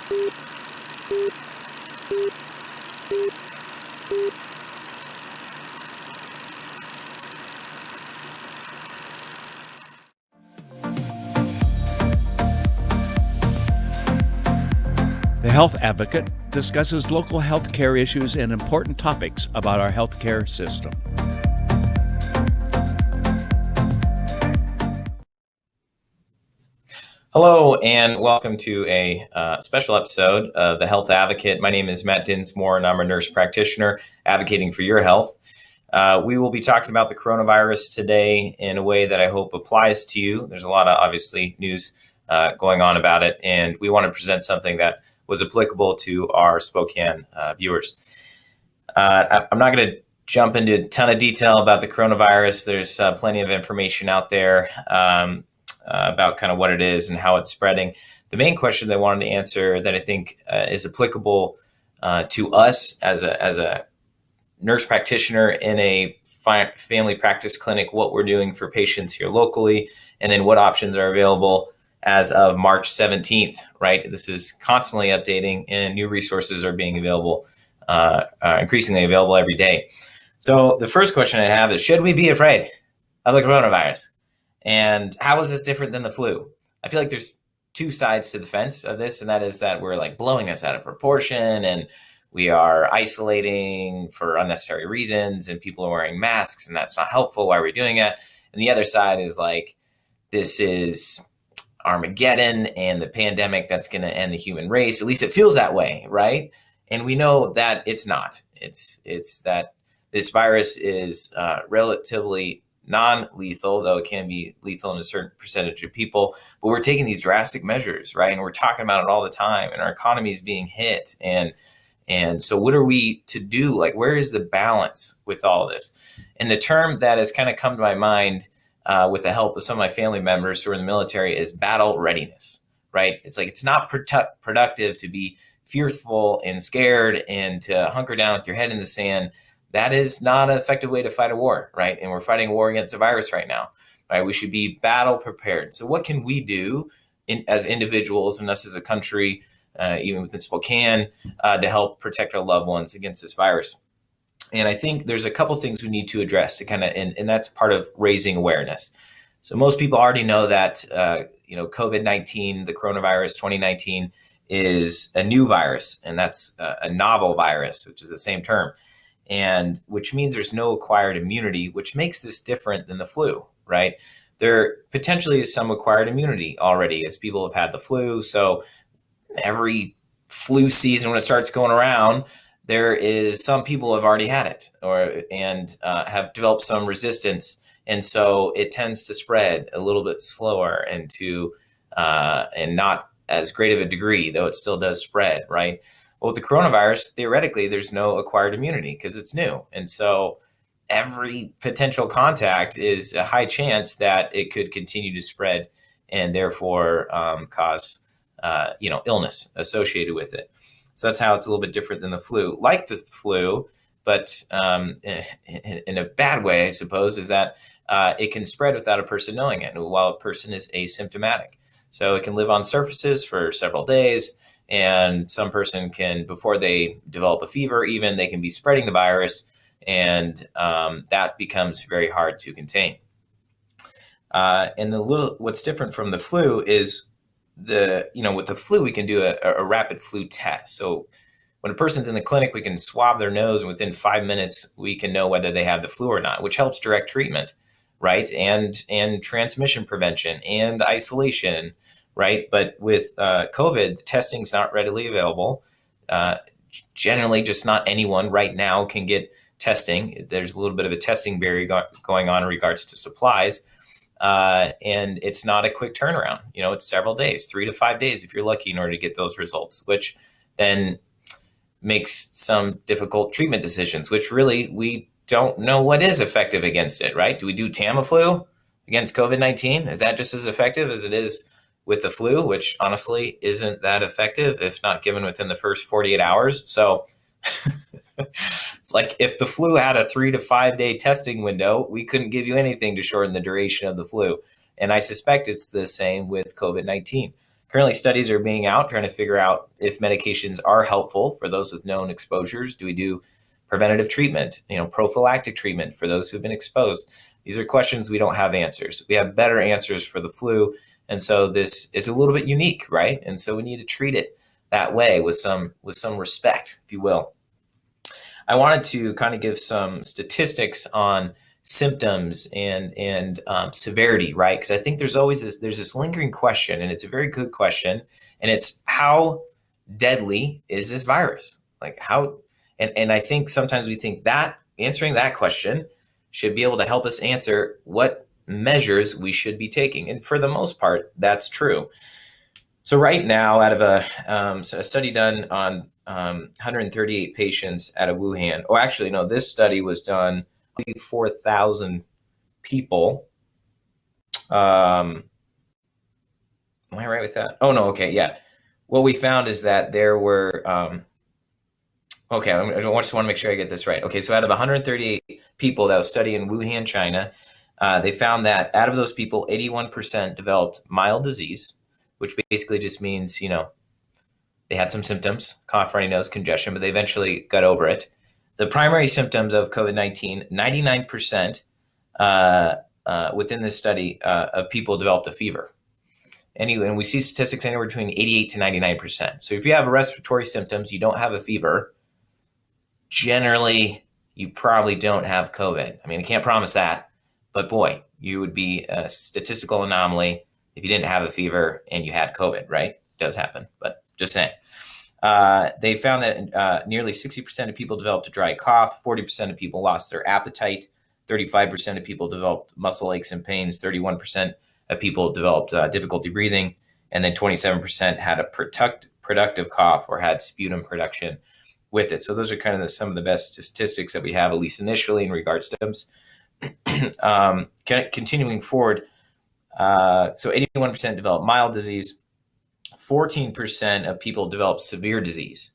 The Health Advocate discusses local healthcare issues and important topics about our healthcare system. Hello, and welcome to a special episode of The Health Advocate. My name is Matt Dinsmore, and I'm a nurse practitioner advocating for your health. We will be talking about the coronavirus today in a way that I hope applies to you. There's a lot of, obviously, news going on about it, and we want to present something that was applicable to our Spokane viewers. I'm not going to jump into a ton of detail about the coronavirus. There's plenty of information out there about kind of what it is and how it's spreading. The main question that I wanted to answer that I think is applicable to us as a nurse practitioner in a family practice clinic, what we're doing for patients here locally, and then what options are available as of March 17th, right? This is constantly updating and new resources are being available, increasingly available every day. So the first question I have is, should we be afraid of the coronavirus? And how is this different than the flu? I feel like there's two sides to the fence of this, and that is that we're like blowing this out of proportion and we are isolating for unnecessary reasons and people are wearing masks and that's not helpful. Why are we doing it? And the other side is like, this is Armageddon and the pandemic that's going to end the human race. At least it feels that way, right? And we know that it's not. It's that this virus is relatively non-lethal, though it can be lethal in a certain percentage of people. But we're taking these drastic measures, right? And we're talking about it all the time, and our economy is being hit. And so what are we to do? Like, where is the balance with all of this? And the term that has kind of come to my mind with the help of some of my family members who are in the military is battle readiness, right? It's like, it's not productive to be fearful and scared and to hunker down with your head in the sand. That is not an effective way to fight a war, right? And we're fighting a war against a virus right now, right? We should be battle prepared. So what can we do as individuals and us as a country, even within Spokane, to help protect our loved ones against this virus? And I think there's a couple things we need to address to kind of, and that's part of raising awareness. So most people already know that, COVID-19, the coronavirus 2019 is a new virus, and that's a novel virus, which is the same term. And which means there's no acquired immunity, which makes this different than the flu, right? There potentially is some acquired immunity already as people have had the flu. So every flu season when it starts going around, there is some people have already had it and have developed some resistance. And so it tends to spread a little bit slower and not as great of a degree, though it still does spread, right? Well, with the coronavirus, theoretically, there's no acquired immunity because it's new. And so every potential contact is a high chance that it could continue to spread and therefore cause illness associated with it. So that's how it's a little bit different than the flu. Like the flu, but in a bad way, I suppose, is that it can spread without a person knowing it while a person is asymptomatic. So it can live on surfaces for several days. And some person can, before they develop a fever, even they can be spreading the virus, and that becomes very hard to contain. And what's different from the flu is with the flu, we can do a rapid flu test. So when a person's in the clinic, we can swab their nose, and within 5 minutes, we can know whether they have the flu or not, which helps direct treatment, right? And transmission prevention and isolation, right? But with COVID, the testing's not readily available. Generally, just not anyone right now can get testing. There's a little bit of a testing barrier going on in regards to supplies. And it's not a quick turnaround. It's several days, 3 to 5 days, if you're lucky, in order to get those results, which then makes some difficult treatment decisions, which really we don't know what is effective against it, right? Do we do Tamiflu against COVID-19? Is that just as effective as it is with the flu, which honestly isn't that effective if not given within the first 48 hours? So it's like if the flu had a 3 to 5 day testing window, we couldn't give you anything to shorten the duration of the flu. And I suspect it's the same with COVID-19. Currently, studies are being out trying to figure out if medications are helpful for those with known exposures. Do we do preventative treatment, prophylactic treatment for those who've been exposed? These are questions we don't have answers. We have better answers for the flu. And so this is a little bit unique, right? And so we need to treat it that way with some respect, if you will. I wanted to kind of give some statistics on symptoms and severity, right? Because I think there's this lingering question, and it's a very good question, and it's how deadly is this virus? Like how, and I think sometimes we think that answering that question should be able to help us answer what measures we should be taking, and for the most part, that's true. So right now, out of a study done on 138 patients out of Wuhan, or actually, no, this study was done 4,000 people. Am I right with that? Oh, no. Okay. Yeah. What we found is that there were, okay, I just want to make sure I get this right. Okay. So out of 138 people that was studied in Wuhan, China, they found that out of those people, 81% developed mild disease, which basically just means, they had some symptoms, cough, runny nose, congestion, but they eventually got over it. The primary symptoms of COVID-19, 99% within this study of people developed a fever. And we see statistics anywhere between 88 to 99%. So if you have respiratory symptoms, you don't have a fever, generally, you probably don't have COVID. I mean, I can't promise that, but boy, you would be a statistical anomaly if you didn't have a fever and you had COVID, right? It does happen, but just saying. They found that nearly 60% of people developed a dry cough, 40% of people lost their appetite, 35% of people developed muscle aches and pains, 31% of people developed difficulty breathing, and then 27% had a productive cough or had sputum production with it. So those are kind of some of the best statistics that we have, at least initially, in regards to symptoms. Continuing forward, so 81% developed mild disease, 14% of people developed severe disease,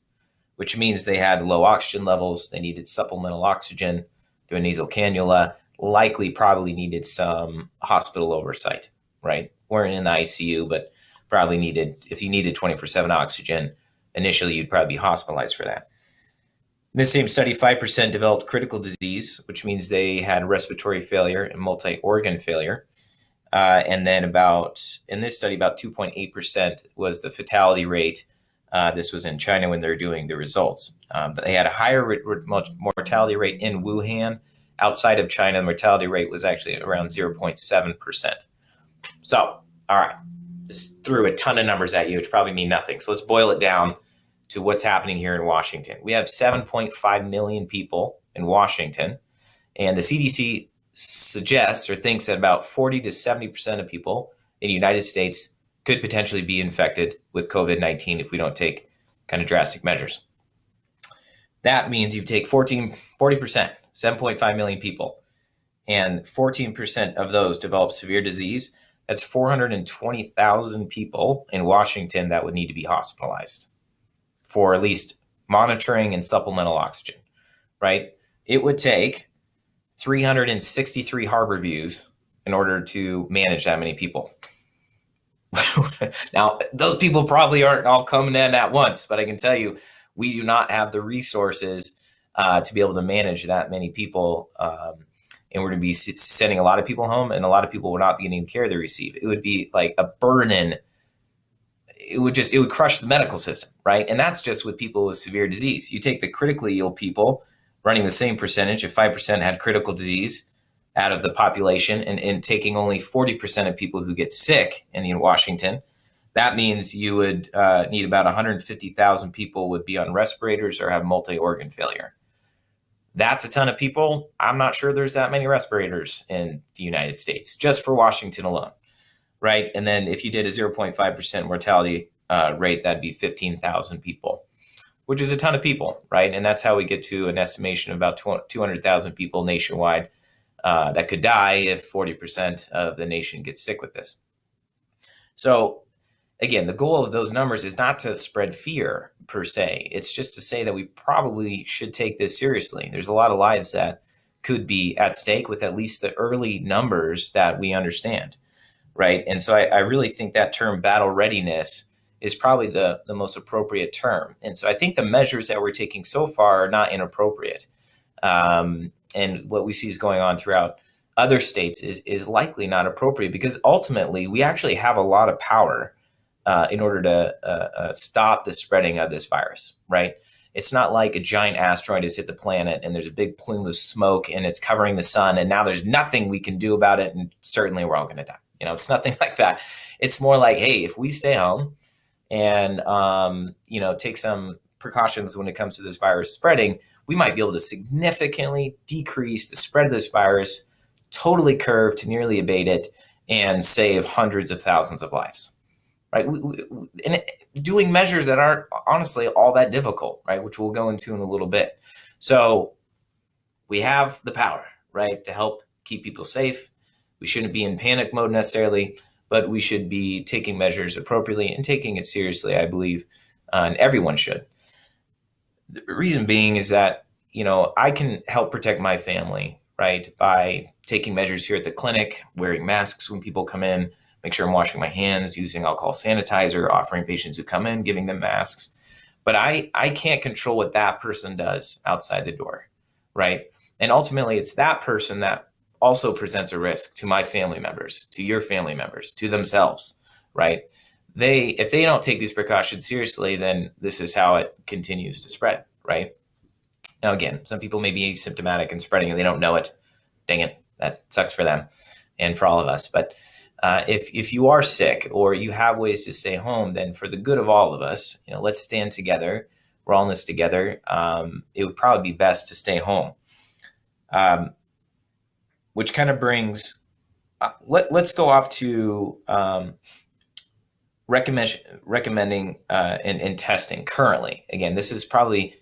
which means they had low oxygen levels, they needed supplemental oxygen through a nasal cannula, likely probably needed some hospital oversight, right? Weren't in the ICU, but probably needed, if you needed 24/7 oxygen, initially you'd probably be hospitalized for that. In this same study, 5% developed critical disease, which means they had respiratory failure and multi-organ failure. And then in this study, about 2.8% was the fatality rate. This was in China when they were doing the results. They had a higher mortality rate in Wuhan. Outside of China, the mortality rate was actually around 0.7%. So, all right, just threw a ton of numbers at you, which probably mean nothing. So let's boil it down to what's happening here in Washington. We have 7.5 million people in Washington, and the CDC suggests or thinks that about 40 to 70% of people in the United States could potentially be infected with COVID-19 if we don't take kind of drastic measures. That means you take 40%, 7.5 million people, and 14% of those develop severe disease. That's 420,000 people in Washington that would need to be hospitalized for at least monitoring and supplemental oxygen, right? It would take 363 harbor views in order to manage that many people. Now, those people probably aren't all coming in at once, but I can tell you, we do not have the resources to be able to manage that many people. And we're going to be sending a lot of people home, and a lot of people will not be getting the care they receive. It would be like a burden. It would crush the medical system, right? And that's just with people with severe disease. You take the critically ill people, running the same percentage, if 5% had critical disease out of the population, and taking only 40% of people who get sick in Washington, that means you would need about 150,000 people would be on respirators or have multi-organ failure. That's a ton of people. I'm not sure there's that many respirators in the United States, just for Washington alone, right? And then if you did a 0.5% mortality rate, that'd be 15,000 people, which is a ton of people, right? And that's how we get to an estimation of about 200,000 people nationwide that could die if 40% of the nation gets sick with this. So again, the goal of those numbers is not to spread fear per se. It's just to say that we probably should take this seriously. There's a lot of lives that could be at stake with at least the early numbers that we understand. right? And so I really think that term battle readiness is probably the most appropriate term. And so I think the measures that we're taking so far are not inappropriate. And what we see is going on throughout other states is likely not appropriate, because ultimately we actually have a lot of power in order to stop the spreading of this virus, right? It's not like a giant asteroid has hit the planet and there's a big plume of smoke and it's covering the sun and now there's nothing we can do about it and certainly we're all going to die. It's nothing like that. It's more like, hey, if we stay home and take some precautions when it comes to this virus spreading, we might be able to significantly decrease the spread of this virus, totally curb to nearly abate it, and save hundreds of thousands of lives. Right, and doing measures that aren't honestly all that difficult, right, which we'll go into in a little bit. So we have the power, right, to help keep people safe. We shouldn't be in panic mode necessarily, but we should be taking measures appropriately and taking it seriously, I believe, and everyone should. The reason being is that, I can help protect my family, right, by taking measures here at the clinic, wearing masks when people come in, make sure I'm washing my hands, using alcohol sanitizer, offering patients who come in, giving them masks. But I can't control what that person does outside the door, right? And ultimately, it's that person that also presents a risk to my family members, to your family members, to themselves, right? If they don't take these precautions seriously, then this is how it continues to spread, right? Now, again, some people may be asymptomatic and spreading and they don't know it. Dang it, that sucks for them and for all of us. But if you are sick or you have ways to stay home, then for the good of all of us, let's stand together. We're all in this together. It would probably be best to stay home, which kind of brings. Let's go off to recommending and testing currently. Again, this is probably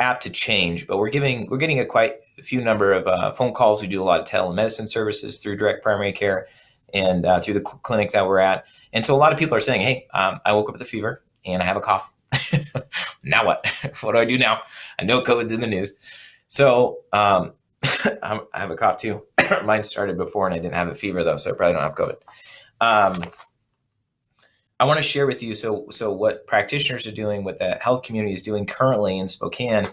apt to change, but we're getting a quite a few number of phone calls. We do a lot of telemedicine services through direct primary care and through the clinic that we're at. And so a lot of people are saying, hey, I woke up with a fever and I have a cough. Now what? What do I do now? I know COVID's in the news. So I have a cough too. Mine started before and I didn't have a fever though, so I probably don't have COVID. I want to share with you so what practitioners are doing, what the health community is doing currently in Spokane,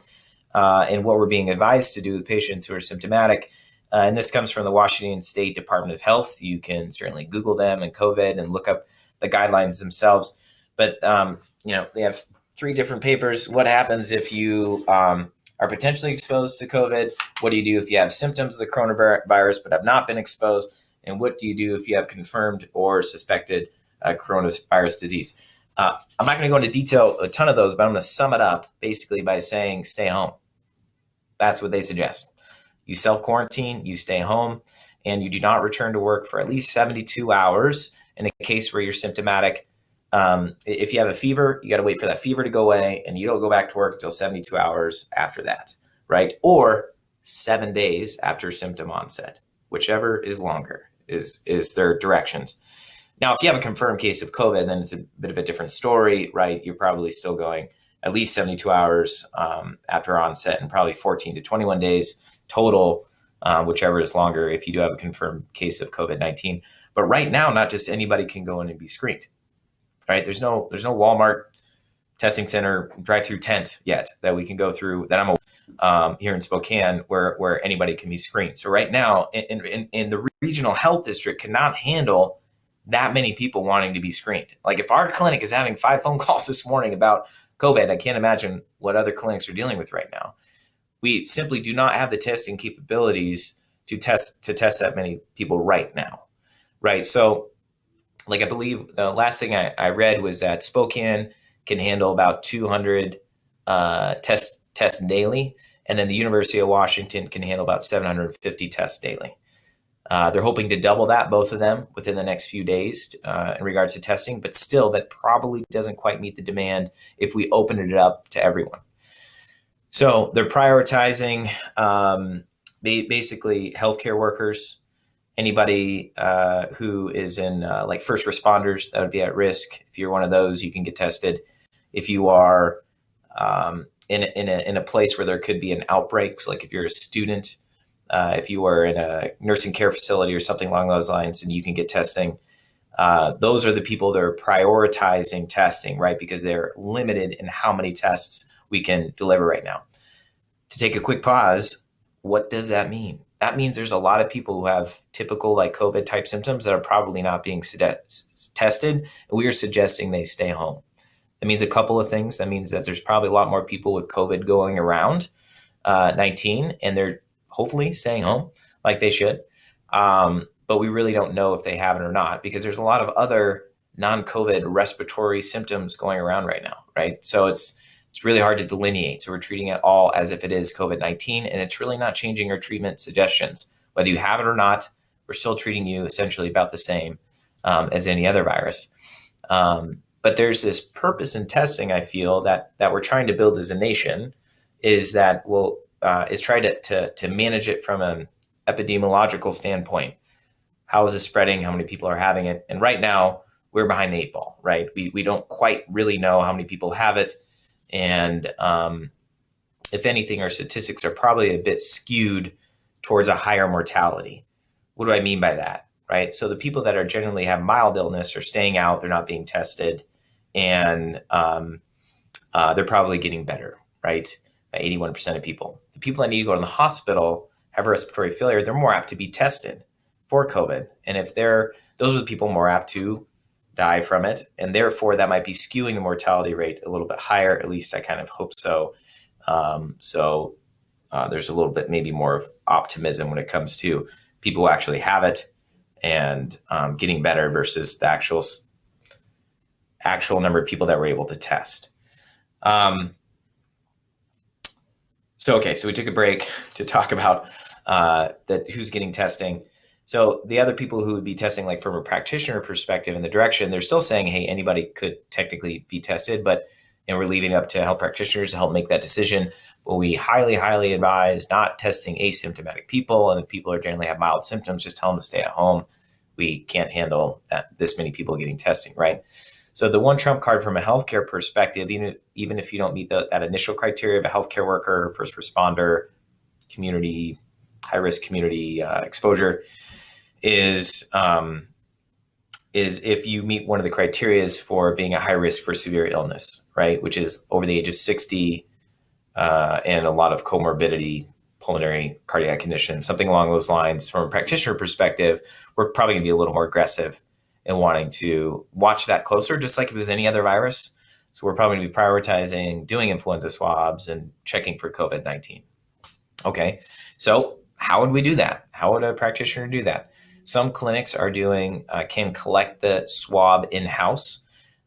and what we're being advised to do with patients who are symptomatic. And this comes from the Washington State Department of Health. You can certainly Google them and COVID and look up the guidelines themselves. But, they have 3 different papers. What happens if you are potentially exposed to COVID? What do you do if you have symptoms of the coronavirus but have not been exposed? And what do you do if you have confirmed or suspected coronavirus disease? I'm not going to go into detail a ton of those, but I'm going to sum it up basically by saying stay home. That's what they suggest. You self-quarantine, you stay home, and you do not return to work for at least 72 hours in a case where you're symptomatic. If you have a fever, you got to wait for that fever to go away, and you don't go back to work until 72 hours after that, right? Or 7 days after symptom onset, whichever is longer is their directions. Now, if you have a confirmed case of COVID, then it's a bit of a different story, right? You're probably still going at least 72 hours after onset and probably 14 to 21 days total, whichever is longer if you do have a confirmed case of COVID-19. But right now, not just anybody can go in and be screened, right? There's no Walmart testing center drive-through tent yet that we can go through that I'm here in Spokane where anybody can be screened. So right now, in the regional health district cannot handle that many people wanting to be screened. Like if our clinic is having 5 phone calls this morning about COVID, I can't imagine what other clinics are dealing with right now. We simply do not have the testing capabilities to test that many people right now, right? So, like I believe the last thing I read was that Spokane can handle about 200 tests daily, and then the University of Washington can handle about 750 tests daily. They're hoping to double that, both of them, within the next few days in regards to testing, but still that probably doesn't quite meet the demand if we open it up to everyone. So they're prioritizing basically healthcare workers, anybody who is in like first responders that would be at risk. If you're one of those, you can get tested. If you are in a place where there could be an outbreak, so like if you're a student, if you are in a nursing care facility or something along those lines, and you can get testing. those are the people that are prioritizing testing, right? Because they're limited in how many tests we can deliver right now. To take a quick pause, what does that mean? That means there's a lot of people who have typical like COVID type symptoms that are probably not being tested, and we are suggesting they stay home. That means a couple of things. That means that there's probably a lot more people with COVID going around 19, and they're hopefully staying home like they should. But we really don't know if they have it or not, because there's a lot of other non-COVID respiratory symptoms going around right now, right? So it's really hard to delineate. So we're treating it all as if it is COVID-19, and it's really not changing our treatment suggestions. Whether you have it or not, we're still treating you essentially about the same as any other virus. But there's this purpose in testing, I feel, that we're trying to build as a nation, is that is try to manage it from an epidemiological standpoint. How is it spreading? How many people are having it? And right now, we're behind the 8 ball, right? We don't quite really know how many people have it. And if anything, our statistics are probably a bit skewed towards a higher mortality. What do I mean by that, right? So the people that are generally have mild illness are staying out, they're not being tested, and they're probably getting better, right? 81% of people. The people that need to go to the hospital, have respiratory failure, they're more apt to be tested for COVID. And if those are the people more apt to die from it. And therefore that might be skewing the mortality rate a little bit higher. At least I kind of hope so. There's a little bit maybe more of optimism when it comes to people who actually have it and getting better versus the actual number of people that were able to test. So we took a break to talk about who's getting testing. So the other people who would be testing, like from a practitioner perspective in the direction, they're still saying, hey, anybody could technically be tested, but we're leaving it up to health practitioners to help make that decision. But we highly, highly advise not testing asymptomatic people. And if people are generally have mild symptoms, just tell them to stay at home. We can't handle this many people getting testing, right? So the one trump card from a healthcare perspective, even if you don't meet that initial criteria of a healthcare worker, first responder, community, high-risk community exposure, is if you meet one of the criteria for being a high risk for severe illness, right? Which is over the age of 60 and a lot of comorbidity, pulmonary cardiac conditions, something along those lines. From a practitioner perspective, we're probably going to be a little more aggressive in wanting to watch that closer, just like if it was any other virus. So we're probably going to be prioritizing doing influenza swabs and checking for COVID-19. Okay, so how would we do that? How would a practitioner do that? Some clinics can collect the swab in-house,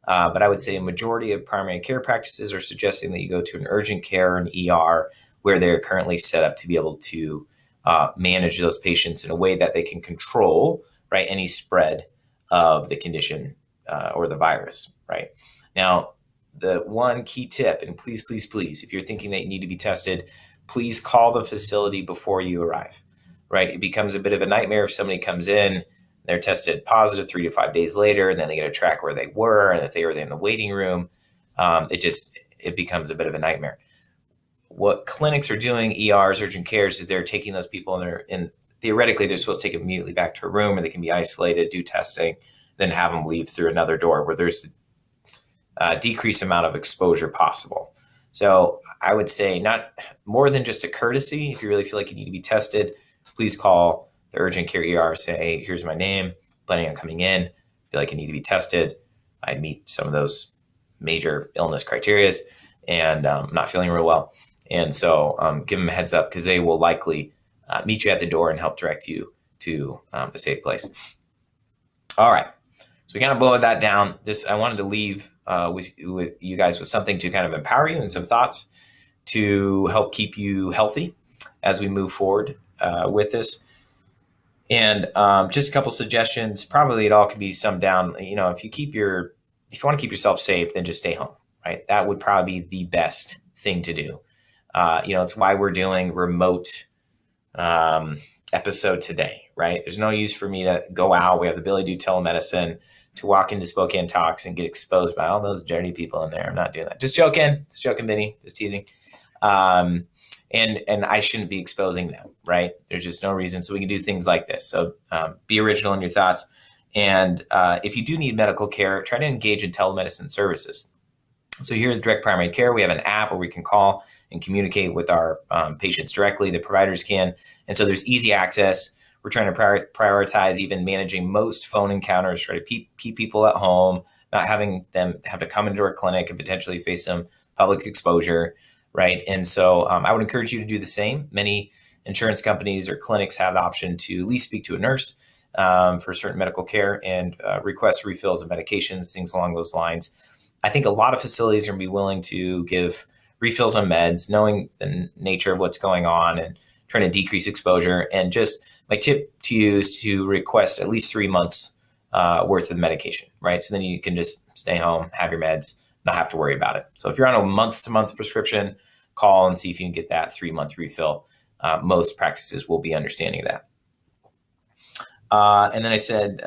but I would say a majority of primary care practices are suggesting that you go to an urgent care or an ER where they're currently set up to be able to manage those patients in a way that they can control, right, any spread of the condition or the virus, right? Now, the one key tip, and please, if you're thinking that you need to be tested, please call the facility before you arrive. Right, it becomes a bit of a nightmare if somebody comes in, they're tested positive 3 to 5 days later, and then they get to track where they were, and if they were in the waiting room, it becomes a bit of a nightmare. What clinics are doing, ERs, urgent cares, is they're taking those people and theoretically they're supposed to take them immediately back to a room, and they can be isolated, do testing, then have them leave through another door where there's a decreased amount of exposure possible. So I would say not more than just a courtesy. If you really feel like you need to be tested, please call the urgent care ER, say, hey, here's my name, planning on coming in, feel like I need to be tested. I meet some of those major illness criterias, and I'm not feeling real well. And so give them a heads up, because they will likely meet you at the door and help direct you to a safe place. All right. So we kind of boiled that down. I wanted to leave with you guys with something to kind of empower you and some thoughts to help keep you healthy as we move forward with this. And just a couple suggestions. Probably it all can be summed down. If you want to keep yourself safe, then just stay home, right? That would probably be the best thing to do. It's why we're doing remote episode today, right? There's no use for me to go out. We have the ability to do telemedicine, to walk into Spokane Talks and get exposed by all those dirty people in there. I'm not doing that. Just joking, Vinny, just teasing. And I shouldn't be exposing them, right? There's just no reason. So we can do things like this. So be original in your thoughts. And if you do need medical care, try to engage in telemedicine services. So here at Direct Primary Care, we have an app where we can call and communicate with our patients directly. The providers can. And so there's easy access. We're trying to prioritize even managing most phone encounters, try to keep people at home, not having them have to come into our clinic and potentially face some public exposure, right? And so I would encourage you to do the same. Many insurance companies or clinics have the option to at least speak to a nurse for certain medical care and request refills of medications, things along those lines. I think a lot of facilities are going to be willing to give refills on meds, knowing the nature of what's going on and trying to decrease exposure. And just my tip to you is to request at least 3 months worth of medication, right? So then you can just stay home, have your meds, not have to worry about it. So if you're on a month-to-month prescription, call and see if you can get that 3-month refill. Most practices will be understanding of that. And then I said,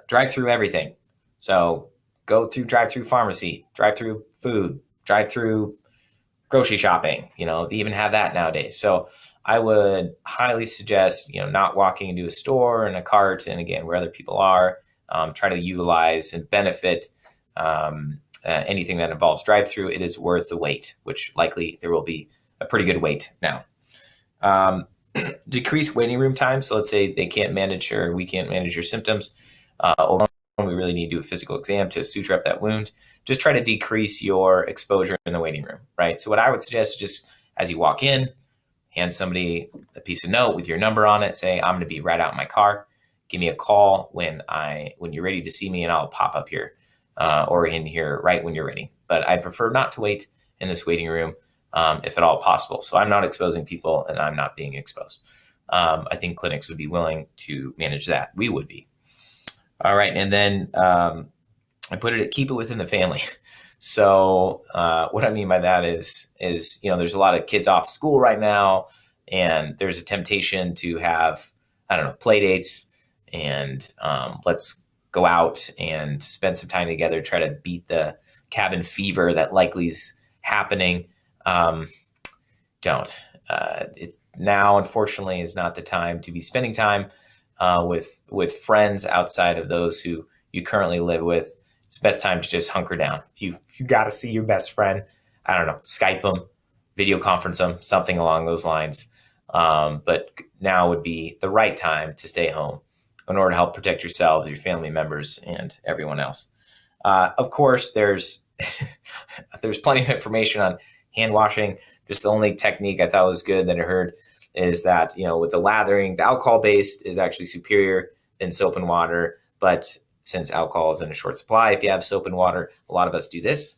drive through everything. So go through drive-through pharmacy, drive-through food, drive-through grocery shopping. They even have that nowadays. So I would highly suggest, not walking into a store in a cart and again, where other people are, try to utilize and benefit anything that involves drive-through. It is worth the wait, which likely there will be a pretty good wait now. Decrease waiting room time. So let's say we can't manage your symptoms, or we really need to do a physical exam to suture up that wound. Just try to decrease your exposure in the waiting room, right? So what I would suggest is just as you walk in, hand somebody a piece of note with your number on it. Say, I'm going to be right out in my car. Give me a call when you're ready to see me, and I'll pop up here or in here right when you're ready. But I prefer not to wait in this waiting room if at all possible. So I'm not exposing people and I'm not being exposed. I think clinics would be willing to manage that. We would be. All right. And then keep it within the family. So what I mean by that is there's a lot of kids off school right now, and there's a temptation to have, play dates and let's go out and spend some time together, try to beat the cabin fever that likely is happening. Don't. It's now, unfortunately, is not the time to be spending time with friends outside of those who you currently live with. It's the best time to just hunker down. If you got to see your best friend, Skype them, video conference them, something along those lines. But now would be the right time to stay home in order to help protect yourselves, your family members, and everyone else. Of course, there's plenty of information on hand washing. Just the only technique I thought was good that I heard is that, with the lathering, the alcohol-based is actually superior than soap and water. But since alcohol is in a short supply, if you have soap and water, a lot of us do this.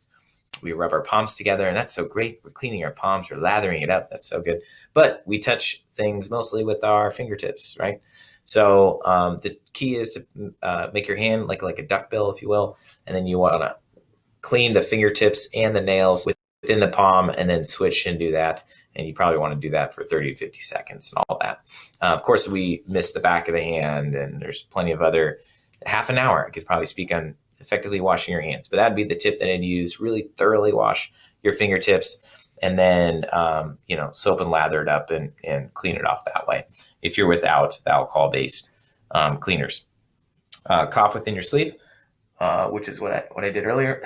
We rub our palms together, and that's so great. We're cleaning our palms, we're lathering it up. That's so good. But we touch things mostly with our fingertips, right? So the key is to make your hand like a duckbill, if you will. And then you want to clean the fingertips and the nails within the palm, and then switch and do that. And you probably want to do that for 30 to 50 seconds and all that. Of course, we miss the back of the hand, and there's plenty of other half an hour. I could probably speak on effectively washing your hands, but that'd be the tip that I'd use. Really thoroughly wash your fingertips, and then, soap and lather it up and clean it off that way. If you're without the alcohol-based cleaners. Cough within your sleeve, which is what I did earlier.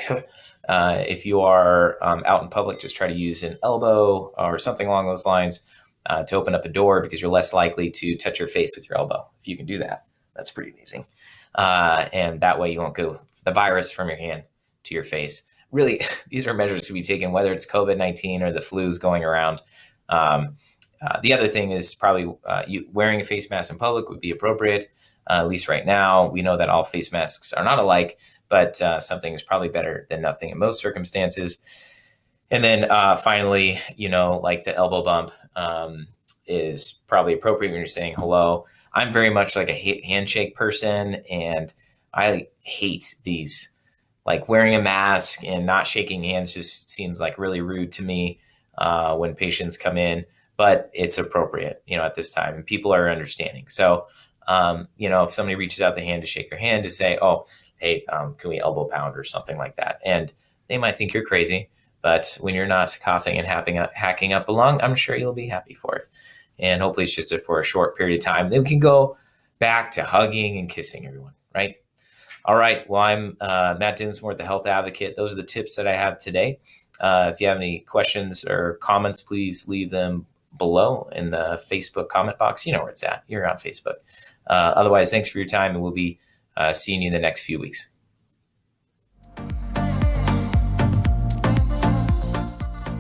If you are out in public, just try to use an elbow or something along those lines to open up a door, because you're less likely to touch your face with your elbow. If you can do that, that's pretty amazing. And that way you won't go the virus from your hand to your face. Really, these are measures to be taken, whether it's COVID-19 or the flu's going around. The other thing is probably wearing a face mask in public would be appropriate. At least right now, we know that all face masks are not alike, but something is probably better than nothing in most circumstances. And then finally, like the elbow bump is probably appropriate when you're saying hello. I'm very much like a handshake person, and I hate these, like wearing a mask and not shaking hands just seems like really rude to me when patients come in, but it's appropriate, at this time, and people are understanding. So, if somebody reaches out the hand to shake your hand, to say, oh, hey, can we elbow pound or something like that? And they might think you're crazy, but when you're not coughing and hacking up a lung, I'm sure you'll be happy for it. And hopefully it's just for a short period of time. Then we can go back to hugging and kissing everyone, right? All right. Well, I'm Matt Dinsmore, the Health Advocate. Those are the tips that I have today. If you have any questions or comments, please leave them below in the Facebook comment box. You know where it's at. You're on Facebook. Otherwise, thanks for your time, and we'll be seeing you in the next few weeks.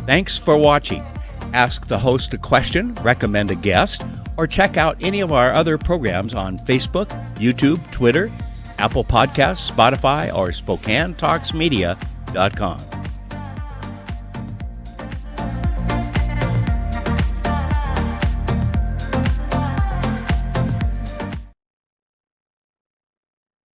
Thanks for watching. Ask the host a question, recommend a guest, or check out any of our other programs on Facebook, YouTube, Twitter, Apple Podcasts, Spotify, or SpokaneTalksMedia.com.